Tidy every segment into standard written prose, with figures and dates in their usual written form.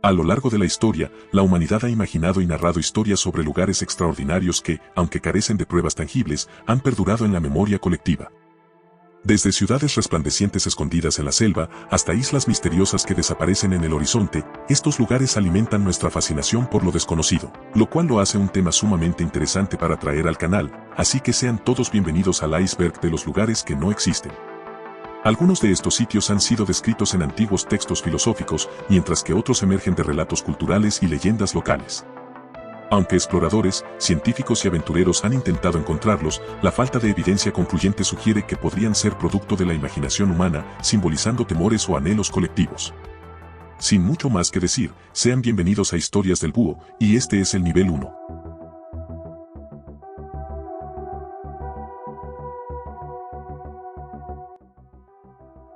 A lo largo de la historia, la humanidad ha imaginado y narrado historias sobre lugares extraordinarios que, aunque carecen de pruebas tangibles, han perdurado en la memoria colectiva. Desde ciudades resplandecientes escondidas en la selva, hasta islas misteriosas que desaparecen en el horizonte, estos lugares alimentan nuestra fascinación por lo desconocido, lo cual lo hace un tema sumamente interesante para traer al canal, así que sean todos bienvenidos al iceberg de los lugares que no existen. Algunos de estos sitios han sido descritos en antiguos textos filosóficos, mientras que otros emergen de relatos culturales y leyendas locales. Aunque exploradores, científicos y aventureros han intentado encontrarlos, la falta de evidencia concluyente sugiere que podrían ser producto de la imaginación humana, simbolizando temores o anhelos colectivos. Sin mucho más que decir, sean bienvenidos a Historias del Búho, y este es el nivel 1.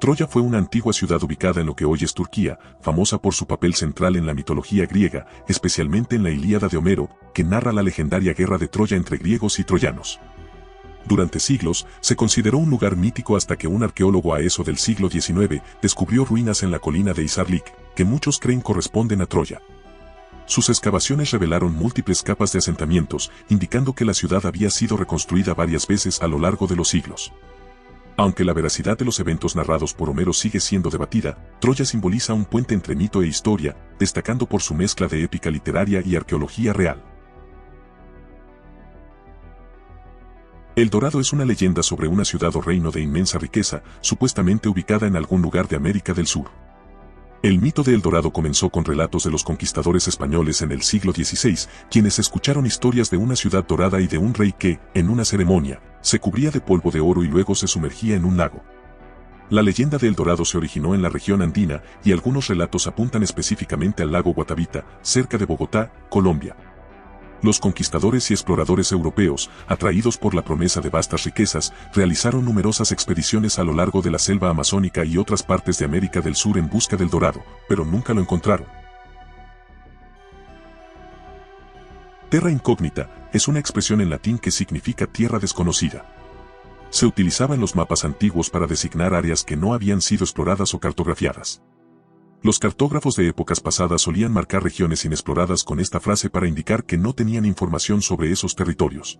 Troya fue una antigua ciudad ubicada en lo que hoy es Turquía, famosa por su papel central en la mitología griega, especialmente en la Ilíada de Homero, que narra la legendaria guerra de Troya entre griegos y troyanos. Durante siglos, se consideró un lugar mítico hasta que un arqueólogo a eso del siglo XIX descubrió ruinas en la colina de Isarlik, que muchos creen corresponden a Troya. Sus excavaciones revelaron múltiples capas de asentamientos, indicando que la ciudad había sido reconstruida varias veces a lo largo de los siglos. Aunque la veracidad de los eventos narrados por Homero sigue siendo debatida, Troya simboliza un puente entre mito e historia, destacando por su mezcla de épica literaria y arqueología real. El Dorado es una leyenda sobre una ciudad o reino de inmensa riqueza, supuestamente ubicada en algún lugar de América del Sur. El mito de El Dorado comenzó con relatos de los conquistadores españoles en el siglo XVI, quienes escucharon historias de una ciudad dorada y de un rey que, en una ceremonia, se cubría de polvo de oro y luego se sumergía en un lago. La leyenda de El Dorado se originó en la región andina y algunos relatos apuntan específicamente al lago Guatavita, cerca de Bogotá, Colombia. Los conquistadores y exploradores europeos, atraídos por la promesa de vastas riquezas, realizaron numerosas expediciones a lo largo de la selva amazónica y otras partes de América del Sur en busca del dorado, pero nunca lo encontraron. Terra incógnita es una expresión en latín que significa tierra desconocida. Se utilizaba en los mapas antiguos para designar áreas que no habían sido exploradas o cartografiadas. Los cartógrafos de épocas pasadas solían marcar regiones inexploradas con esta frase para indicar que no tenían información sobre esos territorios.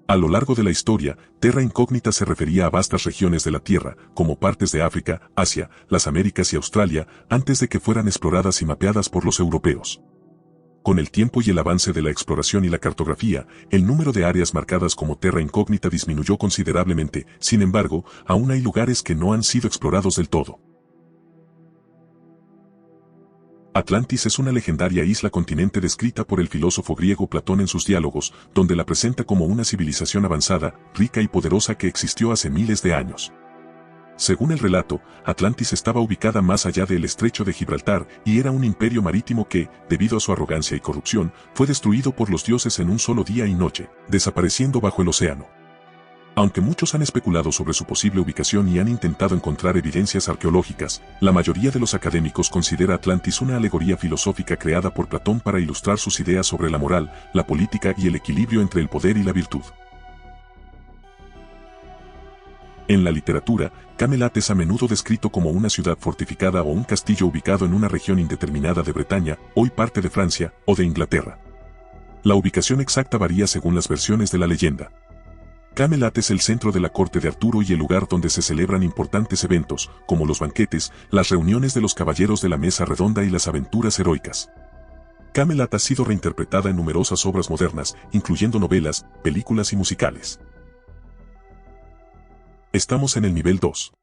A lo largo de la historia, terra incógnita se refería a vastas regiones de la Tierra, como partes de África, Asia, las Américas y Australia, antes de que fueran exploradas y mapeadas por los europeos. Con el tiempo y el avance de la exploración y la cartografía, el número de áreas marcadas como terra incógnita disminuyó considerablemente, sin embargo, aún hay lugares que no han sido explorados del todo. Atlantis es una legendaria isla-continente descrita por el filósofo griego Platón en sus diálogos, donde la presenta como una civilización avanzada, rica y poderosa que existió hace miles de años. Según el relato, Atlantis estaba ubicada más allá del estrecho de Gibraltar y era un imperio marítimo que, debido a su arrogancia y corrupción, fue destruido por los dioses en un solo día y noche, desapareciendo bajo el océano. Aunque muchos han especulado sobre su posible ubicación y han intentado encontrar evidencias arqueológicas, la mayoría de los académicos considera Atlantis una alegoría filosófica creada por Platón para ilustrar sus ideas sobre la moral, la política y el equilibrio entre el poder y la virtud. En la literatura, Camelot es a menudo descrito como una ciudad fortificada o un castillo ubicado en una región indeterminada de Bretaña, hoy parte de Francia, o de Inglaterra. La ubicación exacta varía según las versiones de la leyenda. Camelot es el centro de la corte de Arturo y el lugar donde se celebran importantes eventos, como los banquetes, las reuniones de los caballeros de la mesa redonda y las aventuras heroicas. Camelot ha sido reinterpretada en numerosas obras modernas, incluyendo novelas, películas y musicales. Estamos en el nivel 2.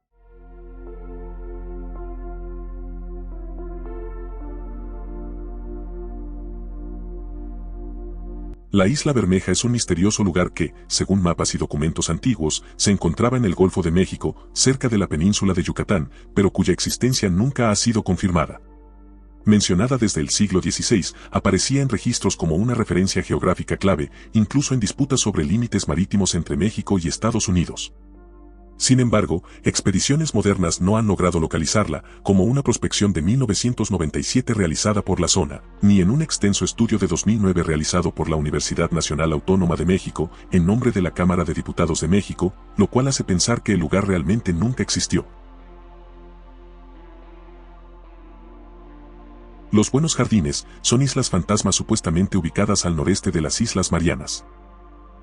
La Isla Bermeja es un misterioso lugar que, según mapas y documentos antiguos, se encontraba en el Golfo de México, cerca de la península de Yucatán, pero cuya existencia nunca ha sido confirmada. Mencionada desde el siglo XVI, aparecía en registros como una referencia geográfica clave, incluso en disputas sobre límites marítimos entre México y Estados Unidos. Sin embargo, expediciones modernas no han logrado localizarla, como una prospección de 1997 realizada por la zona, ni en un extenso estudio de 2009 realizado por la Universidad Nacional Autónoma de México, en nombre de la Cámara de Diputados de México, lo cual hace pensar que el lugar realmente nunca existió. Los Buenos Jardines son islas fantasma supuestamente ubicadas al noreste de las Islas Marianas.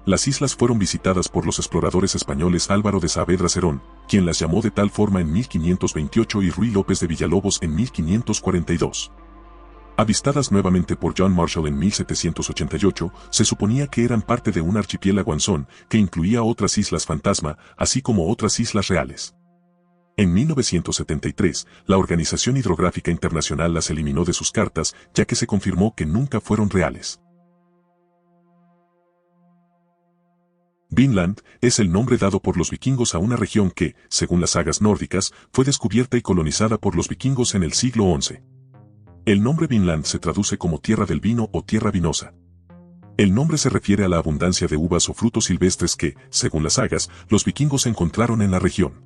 Las islas fueron visitadas por los exploradores españoles Álvaro de Saavedra Cerón, quien las llamó de tal forma en 1528 y Ruy López de Villalobos en 1542. Avistadas nuevamente por John Marshall en 1788, se suponía que eran parte de un archipiélago anzón que incluía otras islas fantasma, así como otras islas reales. En 1973, la Organización Hidrográfica Internacional las eliminó de sus cartas, ya que se confirmó que nunca fueron reales. Vinland es el nombre dado por los vikingos a una región que, según las sagas nórdicas, fue descubierta y colonizada por los vikingos en el siglo XI. El nombre Vinland se traduce como tierra del vino o tierra vinosa. El nombre se refiere a la abundancia de uvas o frutos silvestres que, según las sagas, los vikingos encontraron en la región.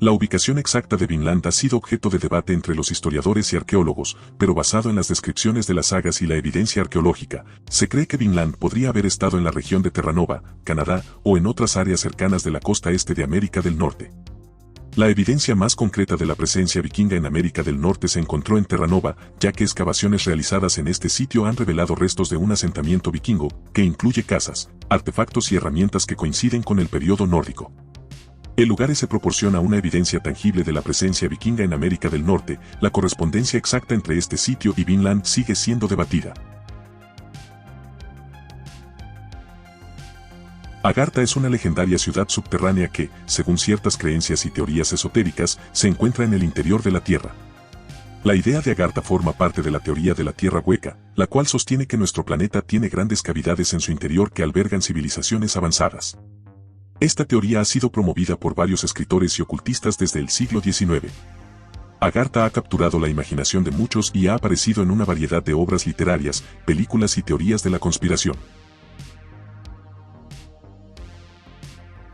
La ubicación exacta de Vinland ha sido objeto de debate entre los historiadores y arqueólogos, pero basado en las descripciones de las sagas y la evidencia arqueológica, se cree que Vinland podría haber estado en la región de Terranova, Canadá, o en otras áreas cercanas de la costa este de América del Norte. La evidencia más concreta de la presencia vikinga en América del Norte se encontró en Terranova, ya que excavaciones realizadas en este sitio han revelado restos de un asentamiento vikingo, que incluye casas, artefactos y herramientas que coinciden con el periodo nórdico. El lugar se proporciona una evidencia tangible de la presencia vikinga en América del Norte. La correspondencia exacta entre este sitio y Vinland sigue siendo debatida. Agartha es una legendaria ciudad subterránea que, según ciertas creencias y teorías esotéricas, se encuentra en el interior de la Tierra. La idea de Agartha forma parte de la teoría de la Tierra hueca, la cual sostiene que nuestro planeta tiene grandes cavidades en su interior que albergan civilizaciones avanzadas. Esta teoría ha sido promovida por varios escritores y ocultistas desde el siglo XIX. Agartha ha capturado la imaginación de muchos y ha aparecido en una variedad de obras literarias, películas y teorías de la conspiración.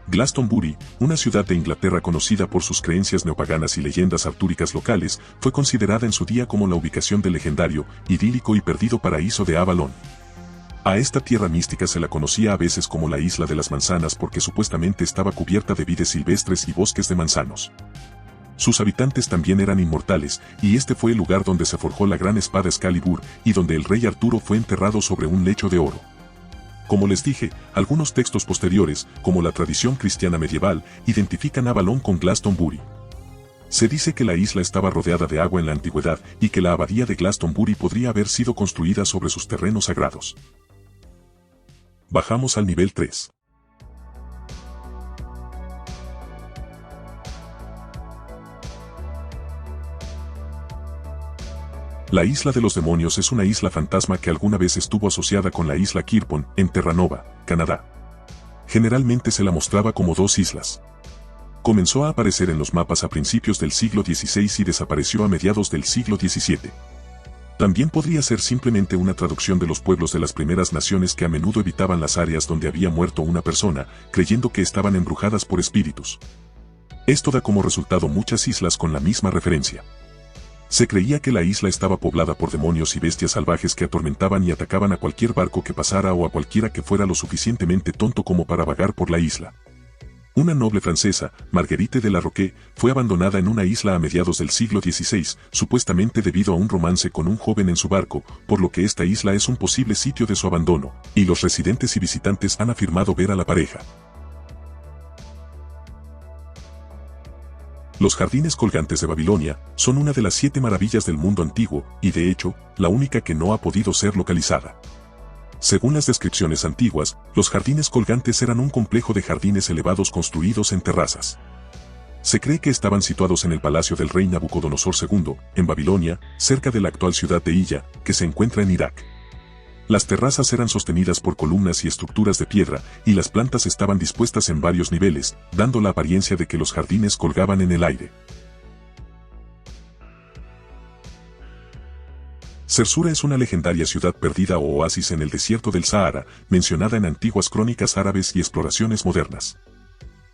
Glastonbury, una ciudad de Inglaterra conocida por sus creencias neopaganas y leyendas artúricas locales, fue considerada en su día como la ubicación del legendario, idílico y perdido paraíso de Avalon. A esta tierra mística se la conocía a veces como la Isla de las Manzanas porque supuestamente estaba cubierta de vides silvestres y bosques de manzanos. Sus habitantes también eran inmortales, y este fue el lugar donde se forjó la gran espada Excalibur, y donde el rey Arturo fue enterrado sobre un lecho de oro. Como les dije, algunos textos posteriores, como la tradición cristiana medieval, identifican Avalon con Glastonbury. Se dice que la isla estaba rodeada de agua en la antigüedad y que la abadía de Glastonbury podría haber sido construida sobre sus terrenos sagrados. Bajamos al nivel 3. La Isla de los Demonios es una isla fantasma que alguna vez estuvo asociada con la isla Kirpon, en Terranova, Canadá. Generalmente se la mostraba como dos islas. Comenzó a aparecer en los mapas a principios del siglo XVI y desapareció a mediados del siglo XVII. También podría ser simplemente una traducción de los pueblos de las primeras naciones que a menudo evitaban las áreas donde había muerto una persona, creyendo que estaban embrujadas por espíritus. Esto da como resultado muchas islas con la misma referencia. Se creía que la isla estaba poblada por demonios y bestias salvajes que atormentaban y atacaban a cualquier barco que pasara o a cualquiera que fuera lo suficientemente tonto como para vagar por la isla. Una noble francesa, Marguerite de la Roque, fue abandonada en una isla a mediados del siglo XVI, supuestamente debido a un romance con un joven en su barco, por lo que esta isla es un posible sitio de su abandono, y los residentes y visitantes han afirmado ver a la pareja. Los jardines colgantes de Babilonia son una de las 7 maravillas del mundo antiguo, y de hecho, la única que no ha podido ser localizada. Según las descripciones antiguas, los jardines colgantes eran un complejo de jardines elevados construidos en terrazas. Se cree que estaban situados en el palacio del rey Nabucodonosor II, en Babilonia, cerca de la actual ciudad de Hilla, que se encuentra en Irak. Las terrazas eran sostenidas por columnas y estructuras de piedra, y las plantas estaban dispuestas en varios niveles, dando la apariencia de que los jardines colgaban en el aire. Zersura es una legendaria ciudad perdida o oasis en el desierto del Sahara, mencionada en antiguas crónicas árabes y exploraciones modernas.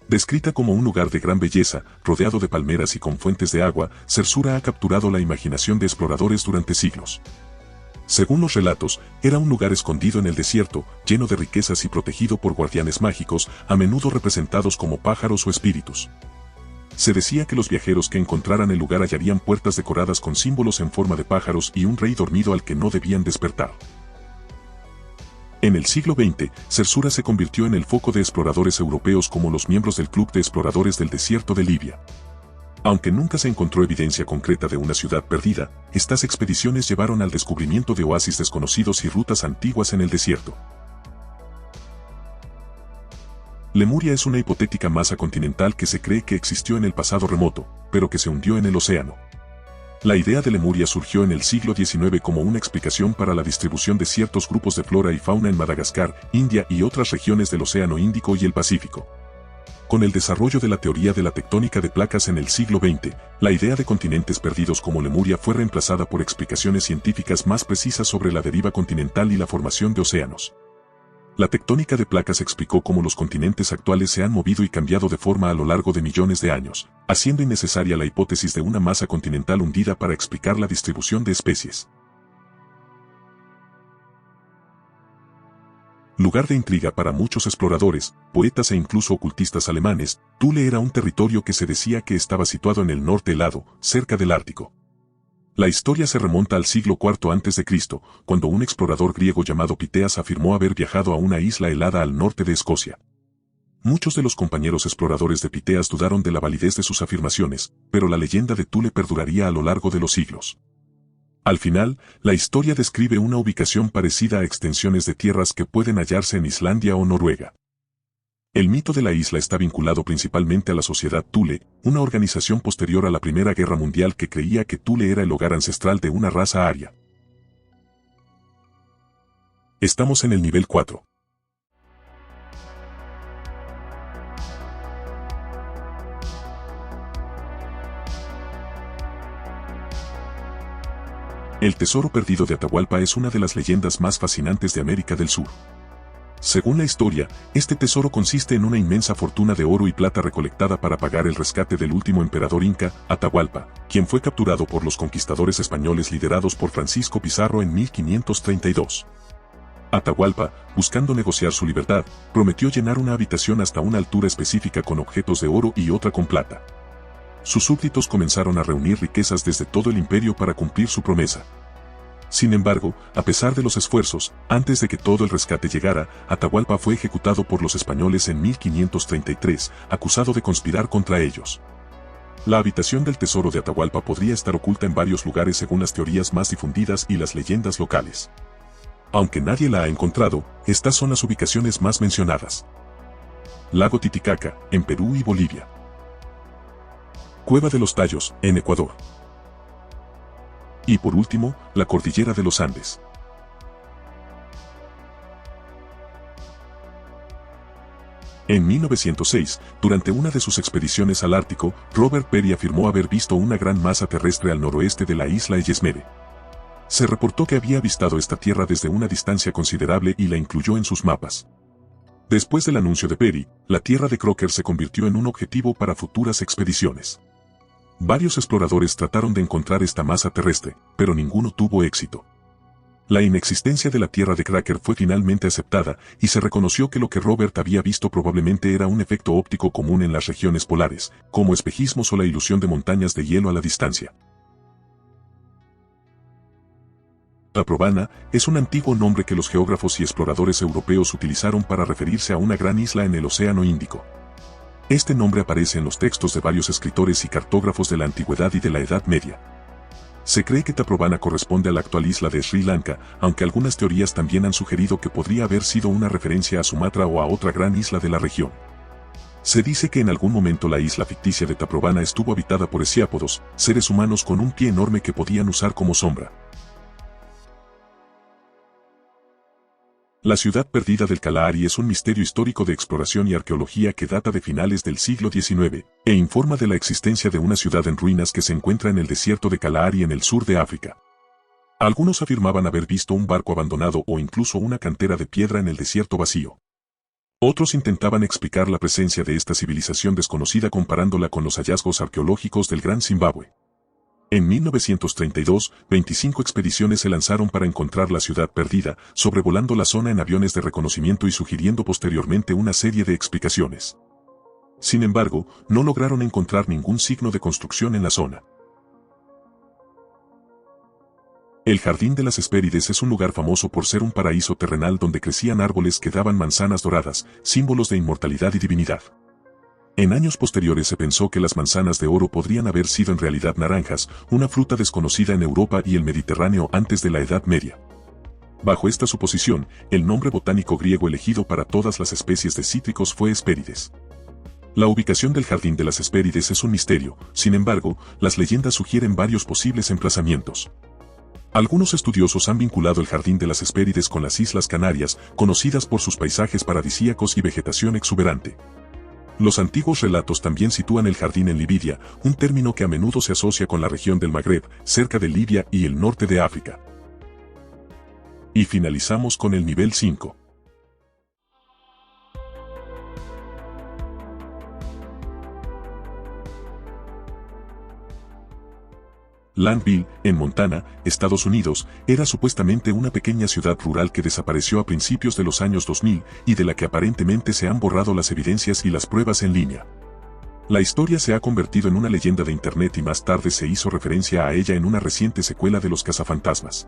Descrita como un lugar de gran belleza, rodeado de palmeras y con fuentes de agua, Zersura ha capturado la imaginación de exploradores durante siglos. Según los relatos, era un lugar escondido en el desierto, lleno de riquezas y protegido por guardianes mágicos, a menudo representados como pájaros o espíritus. Se decía que los viajeros que encontraran el lugar hallarían puertas decoradas con símbolos en forma de pájaros y un rey dormido al que no debían despertar. En el siglo XX, Zersura se convirtió en el foco de exploradores europeos como los miembros del Club de Exploradores del Desierto de Libia. Aunque nunca se encontró evidencia concreta de una ciudad perdida, estas expediciones llevaron al descubrimiento de oasis desconocidos y rutas antiguas en el desierto. Lemuria es una hipotética masa continental que se cree que existió en el pasado remoto, pero que se hundió en el océano. La idea de Lemuria surgió en el siglo XIX como una explicación para la distribución de ciertos grupos de flora y fauna en Madagascar, India y otras regiones del Océano Índico y el Pacífico. Con el desarrollo de la teoría de la tectónica de placas en el siglo XX, la idea de continentes perdidos como Lemuria fue reemplazada por explicaciones científicas más precisas sobre la deriva continental y la formación de océanos. La tectónica de placas explicó cómo los continentes actuales se han movido y cambiado de forma a lo largo de millones de años, haciendo innecesaria la hipótesis de una masa continental hundida para explicar la distribución de especies. Lugar de intriga para muchos exploradores, poetas e incluso ocultistas alemanes, Thule era un territorio que se decía que estaba situado en el norte helado, cerca del Ártico. La historia se remonta al siglo IV a.C., cuando un explorador griego llamado Piteas afirmó haber viajado a una isla helada al norte de Escocia. Muchos de los compañeros exploradores de Piteas dudaron de la validez de sus afirmaciones, pero la leyenda de Thule perduraría a lo largo de los siglos. Al final, la historia describe una ubicación parecida a extensiones de tierras que pueden hallarse en Islandia o Noruega. El mito de la isla está vinculado principalmente a la Sociedad Thule, una organización posterior a la Primera Guerra Mundial que creía que Thule era el hogar ancestral de una raza aria. Estamos en el nivel 4. El tesoro perdido de Atahualpa es una de las leyendas más fascinantes de América del Sur. Según la historia, este tesoro consiste en una inmensa fortuna de oro y plata recolectada para pagar el rescate del último emperador inca, Atahualpa, quien fue capturado por los conquistadores españoles liderados por Francisco Pizarro en 1532. Atahualpa, buscando negociar su libertad, prometió llenar una habitación hasta una altura específica con objetos de oro y otra con plata. Sus súbditos comenzaron a reunir riquezas desde todo el imperio para cumplir su promesa. Sin embargo, a pesar de los esfuerzos, antes de que todo el rescate llegara, Atahualpa fue ejecutado por los españoles en 1533, acusado de conspirar contra ellos. La habitación del tesoro de Atahualpa podría estar oculta en varios lugares según las teorías más difundidas y las leyendas locales. Aunque nadie la ha encontrado, estas son las ubicaciones más mencionadas. Lago Titicaca, en Perú y Bolivia. Cueva de los Tallos, en Ecuador. Y por último, la Cordillera de los Andes. En 1906, durante una de sus expediciones al Ártico, Robert Peary afirmó haber visto una gran masa terrestre al noroeste de la isla Ellesmere. Se reportó que había avistado esta tierra desde una distancia considerable y la incluyó en sus mapas. Después del anuncio de Peary, la tierra de Crocker se convirtió en un objetivo para futuras expediciones. Varios exploradores trataron de encontrar esta masa terrestre, pero ninguno tuvo éxito. La inexistencia de la tierra de Crocker fue finalmente aceptada, y se reconoció que lo que Robert había visto probablemente era un efecto óptico común en las regiones polares, como espejismos o la ilusión de montañas de hielo a la distancia. Taprobana es un antiguo nombre que los geógrafos y exploradores europeos utilizaron para referirse a una gran isla en el Océano Índico. Este nombre aparece en los textos de varios escritores y cartógrafos de la Antigüedad y de la Edad Media. Se cree que Taprobana corresponde a la actual isla de Sri Lanka, aunque algunas teorías también han sugerido que podría haber sido una referencia a Sumatra o a otra gran isla de la región. Se dice que en algún momento la isla ficticia de Taprobana estuvo habitada por hesiápodos, seres humanos con un pie enorme que podían usar como sombra. La ciudad perdida del Kalahari es un misterio histórico de exploración y arqueología que data de finales del siglo XIX, e informa de la existencia de una ciudad en ruinas que se encuentra en el desierto de Kalahari en el sur de África. Algunos afirmaban haber visto un barco abandonado o incluso una cantera de piedra en el desierto vacío. Otros intentaban explicar la presencia de esta civilización desconocida comparándola con los hallazgos arqueológicos del Gran Zimbabue. En 1932, 25 expediciones se lanzaron para encontrar la ciudad perdida, sobrevolando la zona en aviones de reconocimiento y sugiriendo posteriormente una serie de explicaciones. Sin embargo, no lograron encontrar ningún signo de construcción en la zona. El Jardín de las Hespérides es un lugar famoso por ser un paraíso terrenal donde crecían árboles que daban manzanas doradas, símbolos de inmortalidad y divinidad. En años posteriores se pensó que las manzanas de oro podrían haber sido en realidad naranjas, una fruta desconocida en Europa y el Mediterráneo antes de la Edad Media. Bajo esta suposición, el nombre botánico griego elegido para todas las especies de cítricos fue Hespérides. La ubicación del Jardín de las Hespérides es un misterio, sin embargo, las leyendas sugieren varios posibles emplazamientos. Algunos estudiosos han vinculado el Jardín de las Hespérides con las Islas Canarias, conocidas por sus paisajes paradisíacos y vegetación exuberante. Los antiguos relatos también sitúan el jardín en Libidia, un término que a menudo se asocia con la región del Magreb, cerca de Libia y el norte de África. Y finalizamos con el nivel 5. Landville, en Montana, Estados Unidos, era supuestamente una pequeña ciudad rural que desapareció a principios de los años 2000 y de la que aparentemente se han borrado las evidencias y las pruebas en línea. La historia se ha convertido en una leyenda de internet y más tarde se hizo referencia a ella en una reciente secuela de Los Cazafantasmas.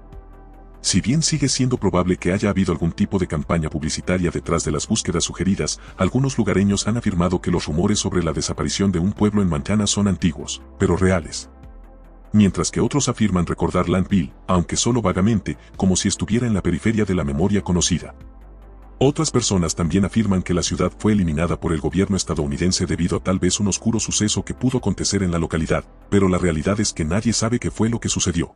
Si bien sigue siendo probable que haya habido algún tipo de campaña publicitaria detrás de las búsquedas sugeridas, algunos lugareños han afirmado que los rumores sobre la desaparición de un pueblo en Montana son antiguos, pero reales. Mientras que otros afirman recordar Landville, aunque solo vagamente, como si estuviera en la periferia de la memoria conocida. Otras personas también afirman que la ciudad fue eliminada por el gobierno estadounidense debido a tal vez un oscuro suceso que pudo acontecer en la localidad, pero la realidad es que nadie sabe qué fue lo que sucedió.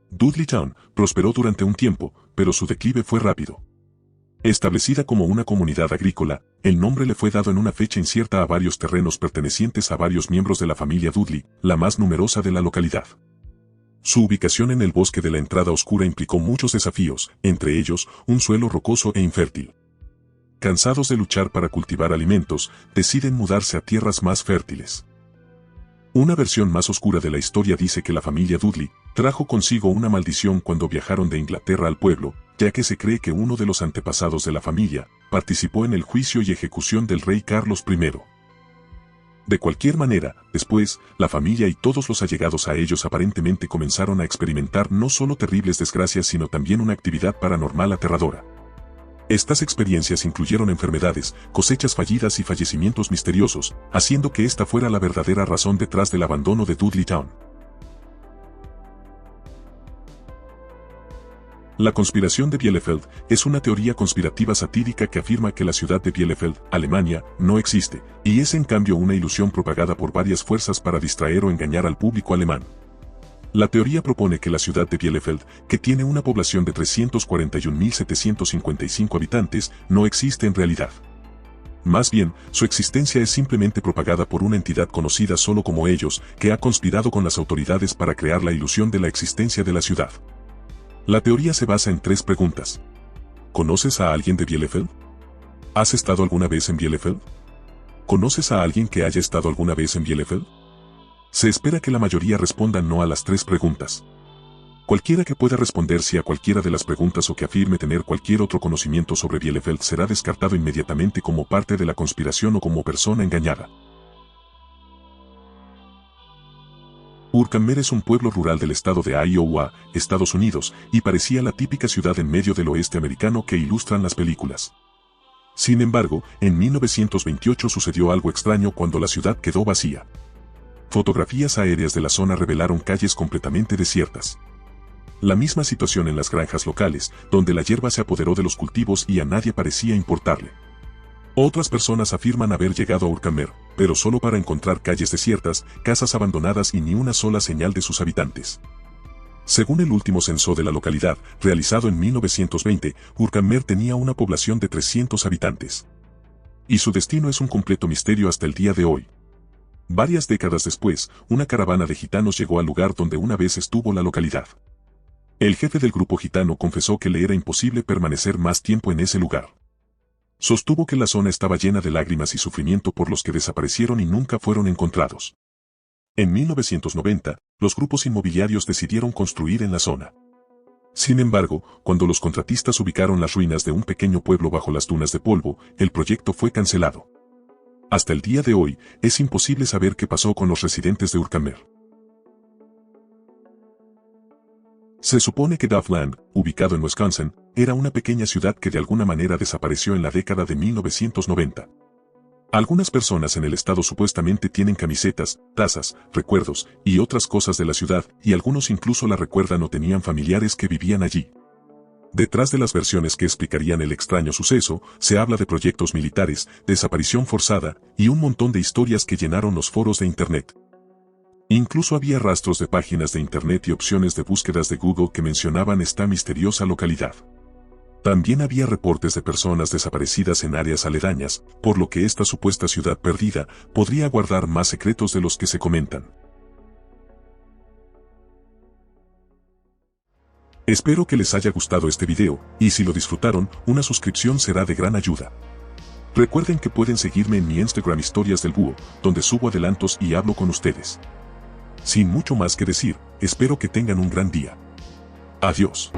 Dudleytown prosperó durante un tiempo, pero su declive fue rápido. Establecida como una comunidad agrícola, el nombre le fue dado en una fecha incierta a varios terrenos pertenecientes a varios miembros de la familia Dudley, la más numerosa de la localidad. Su ubicación en el bosque de la entrada oscura implicó muchos desafíos, entre ellos, un suelo rocoso e infértil. Cansados de luchar para cultivar alimentos, deciden mudarse a tierras más fértiles. Una versión más oscura de la historia dice que la familia Dudley trajo consigo una maldición cuando viajaron de Inglaterra al pueblo, ya que se cree que uno de los antepasados de la familia participó en el juicio y ejecución del rey Carlos I. De cualquier manera, después, la familia y todos los allegados a ellos aparentemente comenzaron a experimentar no solo terribles desgracias sino también una actividad paranormal aterradora. Estas experiencias incluyeron enfermedades, cosechas fallidas y fallecimientos misteriosos, haciendo que esta fuera la verdadera razón detrás del abandono de Dudleytown. La conspiración de Bielefeld es una teoría conspirativa satírica que afirma que la ciudad de Bielefeld, Alemania, no existe, y es en cambio una ilusión propagada por varias fuerzas para distraer o engañar al público alemán. La teoría propone que la ciudad de Bielefeld, que tiene una población de 341.755 habitantes, no existe en realidad. Más bien, su existencia es simplemente propagada por una entidad conocida solo como ellos, que ha conspirado con las autoridades para crear la ilusión de la existencia de la ciudad. La teoría se basa en 3 preguntas. ¿Conoces a alguien de Bielefeld? ¿Has estado alguna vez en Bielefeld? ¿Conoces a alguien que haya estado alguna vez en Bielefeld? Se espera que la mayoría respondan no a las 3 preguntas. Cualquiera que pueda responder sí a cualquiera de las preguntas o que afirme tener cualquier otro conocimiento sobre Bielefeld será descartado inmediatamente como parte de la conspiración o como persona engañada. Urkamer es un pueblo rural del estado de Iowa, Estados Unidos, y parecía la típica ciudad en medio del oeste americano que ilustran las películas. Sin embargo, en 1928 sucedió algo extraño cuando la ciudad quedó vacía. Fotografías aéreas de la zona revelaron calles completamente desiertas. La misma situación en las granjas locales, donde la hierba se apoderó de los cultivos y a nadie parecía importarle. Otras personas afirman haber llegado a Urkamer, pero solo para encontrar calles desiertas, casas abandonadas y ni una sola señal de sus habitantes. Según el último censo de la localidad, realizado en 1920, Urkamer tenía una población de 300 habitantes. Y su destino es un completo misterio hasta el día de hoy. Varias décadas después, una caravana de gitanos llegó al lugar donde una vez estuvo la localidad. El jefe del grupo gitano confesó que le era imposible permanecer más tiempo en ese lugar. Sostuvo que la zona estaba llena de lágrimas y sufrimiento por los que desaparecieron y nunca fueron encontrados. En 1990, los grupos inmobiliarios decidieron construir en la zona. Sin embargo, cuando los contratistas ubicaron las ruinas de un pequeño pueblo bajo las dunas de polvo, el proyecto fue cancelado. Hasta el día de hoy, es imposible saber qué pasó con los residentes de Urkamer. Se supone que Duffland, ubicado en Wisconsin, era una pequeña ciudad que de alguna manera desapareció en la década de 1990. Algunas personas en el estado supuestamente tienen camisetas, tazas, recuerdos y otras cosas de la ciudad, y algunos incluso la recuerdan o tenían familiares que vivían allí. Detrás de las versiones que explicarían el extraño suceso, se habla de proyectos militares, desaparición forzada y un montón de historias que llenaron los foros de Internet. Incluso había rastros de páginas de Internet y opciones de búsquedas de Google que mencionaban esta misteriosa localidad. También había reportes de personas desaparecidas en áreas aledañas, por lo que esta supuesta ciudad perdida podría guardar más secretos de los que se comentan. Espero que les haya gustado este video, y si lo disfrutaron, una suscripción será de gran ayuda. Recuerden que pueden seguirme en mi Instagram Historias del Búho, donde subo adelantos y hablo con ustedes. Sin mucho más que decir, espero que tengan un gran día. Adiós.